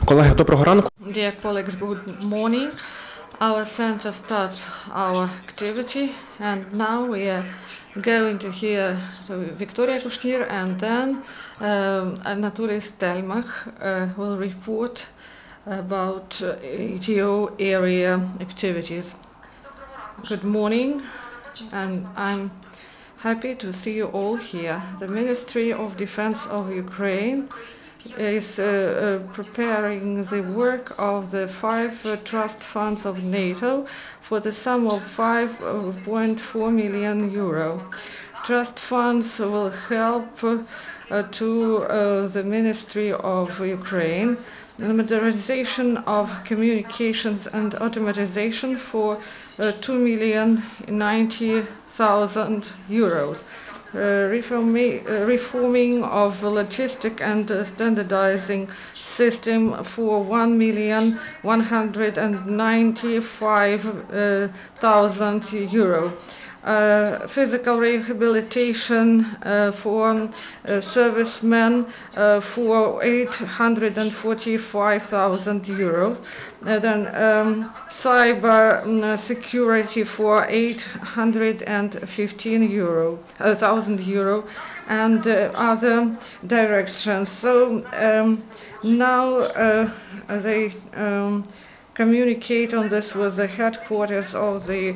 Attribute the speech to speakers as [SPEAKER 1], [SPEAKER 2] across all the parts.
[SPEAKER 1] Колеги, доброго ранку.
[SPEAKER 2] Dear colleagues, good morning. Our center starts our activity, and now we are going to hear Viktoria Kushnir, and then Anatoly Stelmach will report about ETO area activities. Good morning, and I'm happy to see you all here. The Ministry of Defense of Ukraine is preparing the work of the 5 trust funds of NATO for the sum of 5.4 million euro. Trust funds will help to the Ministry of Ukraine the modernization of communications and automatization for 2,090,000 euros. Reforming of logistic and standardizing system for 1,195,000 euro. Physical rehabilitation for servicemen for 845,000 euros. Then cyber security for 815,000 euro, and other directions. So now they communicate on this with the headquarters of the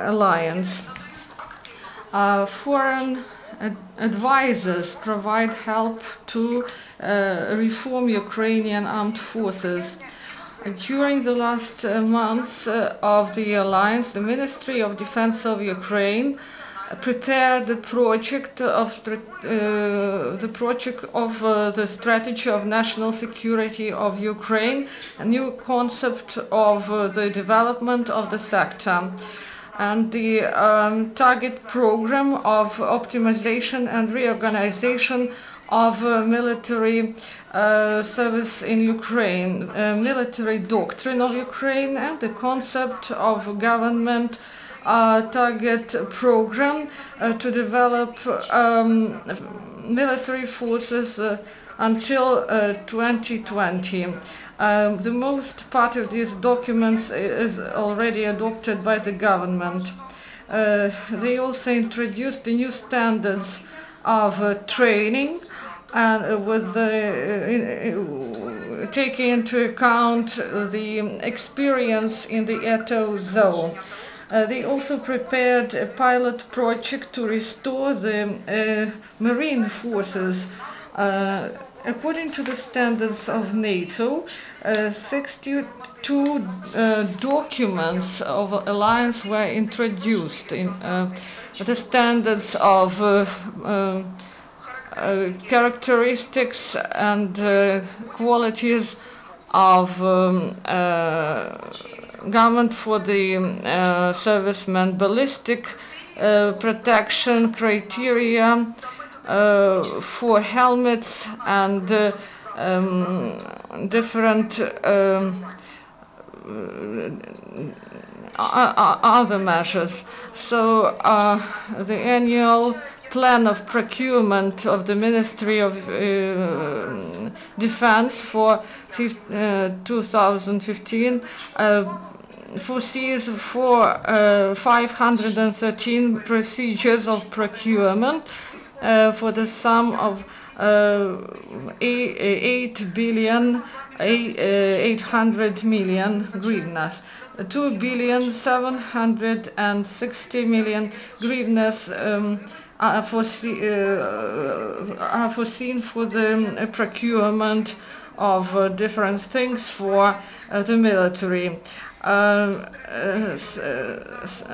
[SPEAKER 2] alliance. Foreign advisors provide help to reform Ukrainian armed forces. During the last months of the alliance, the Ministry of Defense of Ukraine prepared the project of the strategy of national security of Ukraine, a new concept of the development of the sector, and the target program of optimization and reorganization of military service in Ukraine, military doctrine of Ukraine, and the concept of government target program to develop military forces until 2020. The most part of these documents is already adopted by the government. They also introduced the new standards of training, and with taking into account the experience in the ETO zone. They also prepared a pilot project to restore the marine forces. According to the standards of NATO, 62 documents of alliance were introduced in the standards of characteristics and qualities of government for the servicemen, ballistic protection criteria for helmets, and different other measures. So the annual plan of procurement of the Ministry of Defense for 2015 foresees for 513 procedures of procurement for the sum of 8,800,000,000 hryvnias. 2,760,000,000 hryvnias are foreseen for the procurement of different things for the military.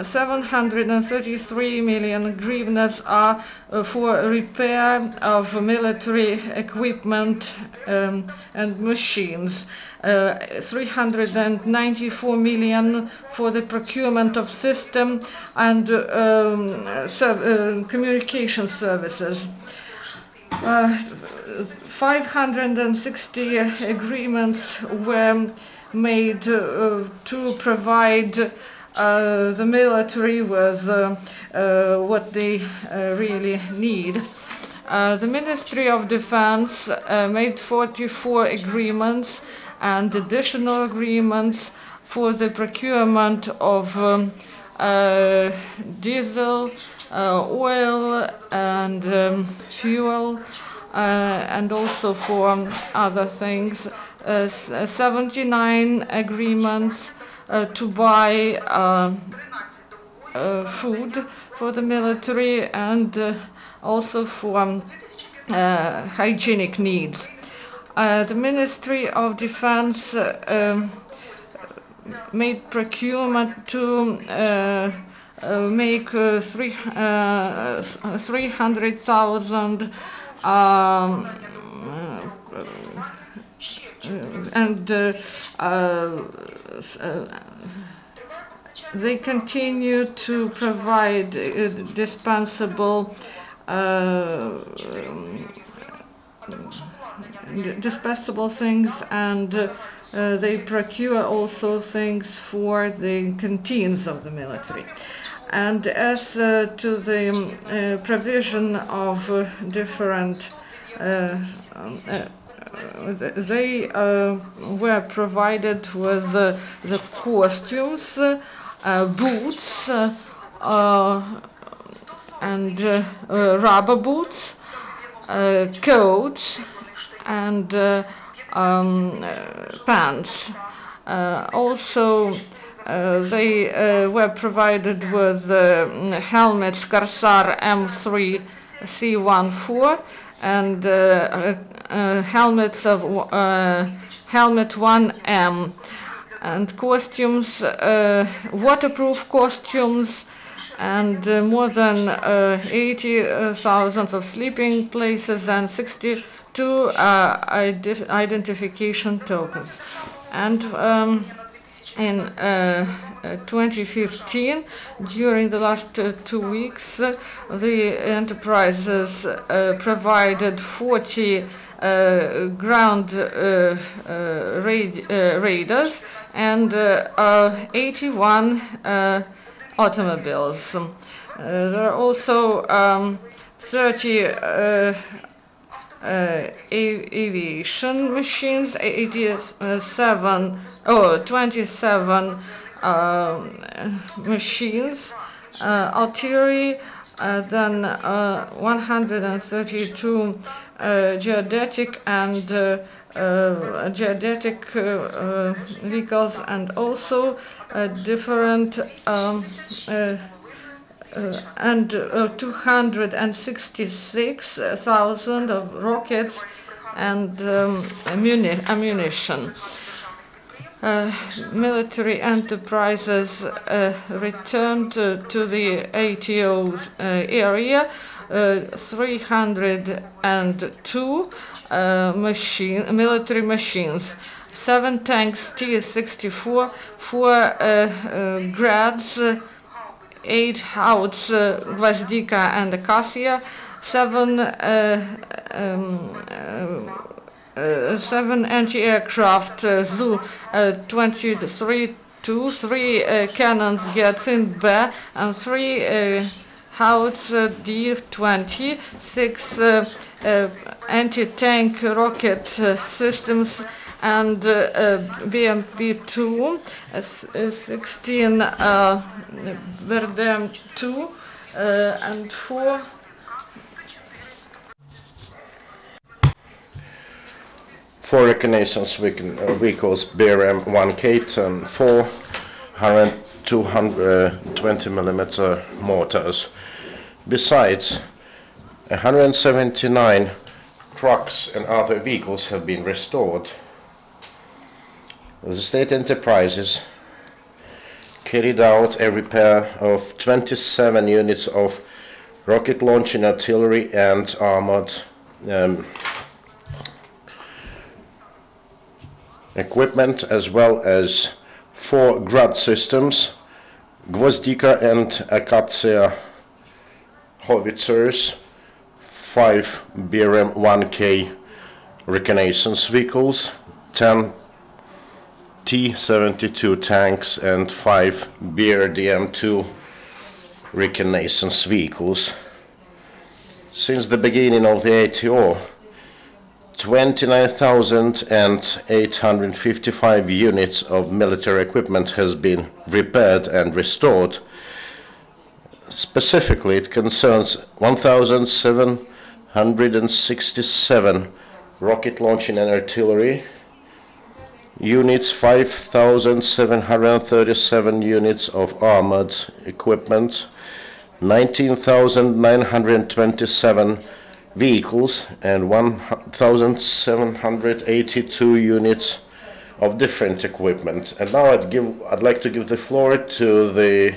[SPEAKER 2] 733 million hryvnias are for repair of military equipment and machines. 394 million for the procurement of system and communication services. 560 agreements were made to provide the military with what they really need. The Ministry of Defense made 44 agreements and additional agreements for the procurement of diesel, oil and fuel, and also for other things. 79 agreements to buy food for the military and also for hygienic needs. The Ministry of Defense made procurement to make 300,000 and they continue to provide dispensable things, and they procure also things for the canteens of the military. And as to the provision of different they were provided with the costumes, boots, and rubber boots, coats, and pants. Also, they were provided with helmets Corsar M3 C14 and helmets of helmet 1M, and costumes, waterproof costumes, and more than 80,000 of sleeping places and 62 identification tokens. And in 2015, during the last 2 weeks, the enterprises provided 40 ground raiders and 81 automobiles. There are also 30 aviation machines, 27 machines, artillery, then 132 geodetic and geodetic vehicles, and also different and 266,000 of rockets and ammunition. Military enterprises returned to the ATO's area 302 military machines, 7 tanks T-64, 4 Grads, 8 Hauts Gvazdika and Acacia, 7 anti-aircraft Zu-23, 3 cannons Gyatsin-B, and 3 Hauts D-20, 6 anti-tank rocket systems, and BMP-2, 16 Verdem-2, and 4
[SPEAKER 1] reconnaissance vehicles BRM-1K Ton 4, 220mm mortars. Besides, 179 trucks and other vehicles have been restored. The state enterprises carried out a repair of 27 units of rocket launching artillery and armored equipment, as well as 4 Grad systems, Gvozdika and Acacia howitzers, 5 BRM-1K reconnaissance vehicles, 10 T-72 tanks, and 5 BRDM-2 reconnaissance vehicles. Since the beginning of the ATO, 29,855 units of military equipment has been repaired and restored. Specifically, it concerns 1,767 rocket launching and artillery units, 5,737 units of armored equipment, 19,927 vehicles, and 1,782 units of different equipment. And now I'd like to give the floor to the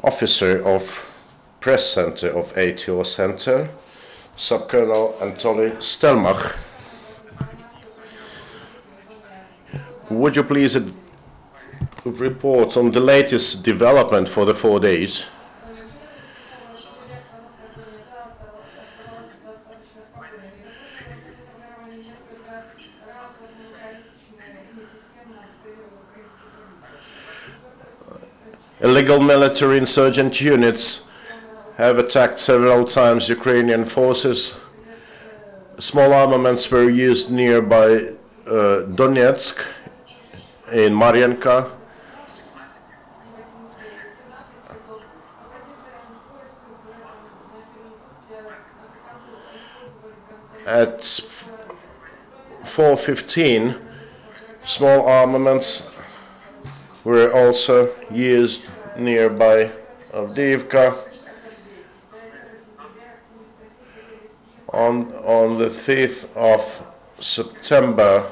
[SPEAKER 1] officer of Press Center of ATO Center, Sub-Colonel Anatoly Stelmach. Would you please report on the latest development for the 4 days? Illegal military insurgent units have attacked several times Ukrainian forces. Small armaments were used nearby Donetsk, in Marianka. At 4:15, small armaments were also used nearby Avdiivka. On the 5th of September,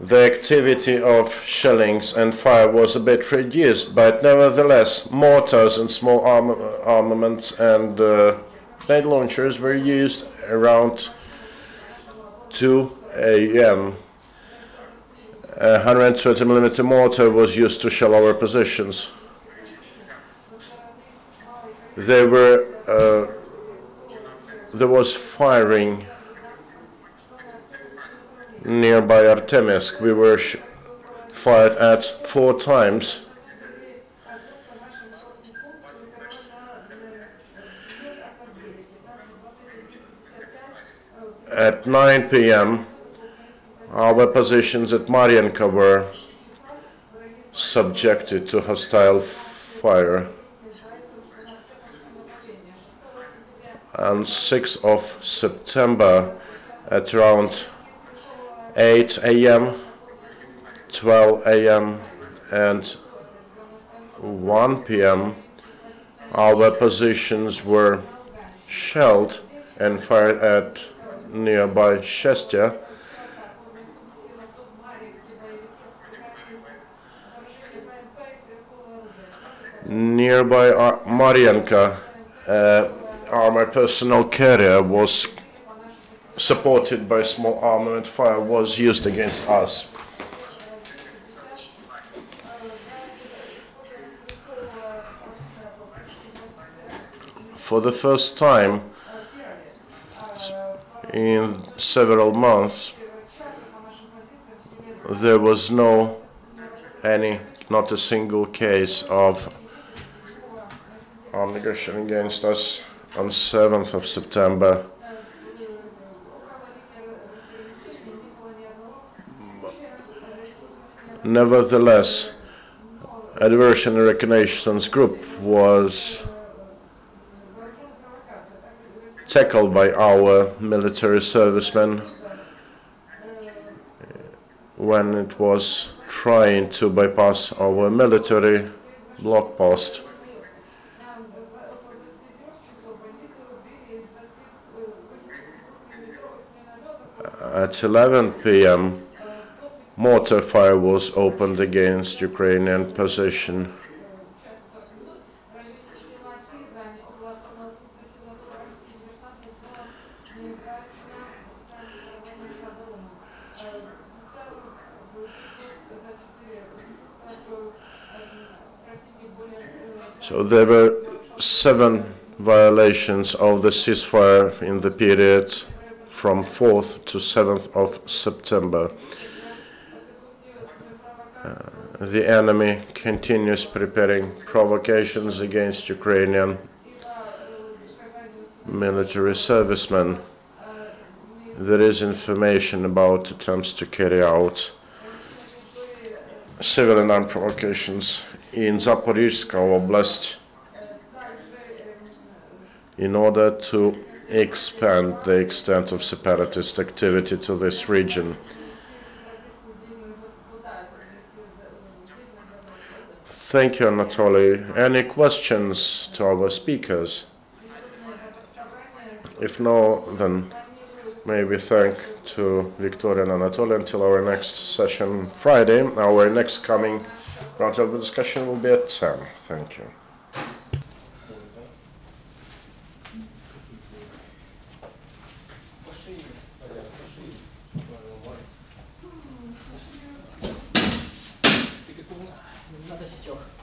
[SPEAKER 1] the activity of shellings and fire was a bit reduced, but nevertheless, mortars and small armaments and grenade launchers were used around 2 a.m. A 120mm mortar was used to shell our positions. There was firing nearby Artemysk. We were fired at 4 times. At 9 p.m., our positions at Marianka were subjected to hostile fire. On 6th of September, at around 8 a.m., 12 a.m. and 1 p.m. our positions were shelled and fired at nearby Shestya. Nearby Marianka, armored personnel carrier was supported by small armament fire was used against us. For the first time in several months, there was not a single case of armed aggression against us. On 7th of September, nevertheless, a diversion and reconnaissance group was tackled by our military servicemen when it was trying to bypass our military block post. At 11 p.m., mortar fire was opened against Ukrainian position. So there were 7 violations of the ceasefire in the period from 4th to 7th of September. the enemy continues preparing provocations against Ukrainian military servicemen. There is information about attempts to carry out civilian armed provocations in Zaporizhzhia Oblast in order to expand the extent of separatist activity to this region. Thank you, Anatoly. Any questions to our speakers? If no, then maybe thank to Viktoria and Anatoly until our next session Friday. Our next coming roundtable discussion will be at 10. Thank you.
[SPEAKER 3] На 10.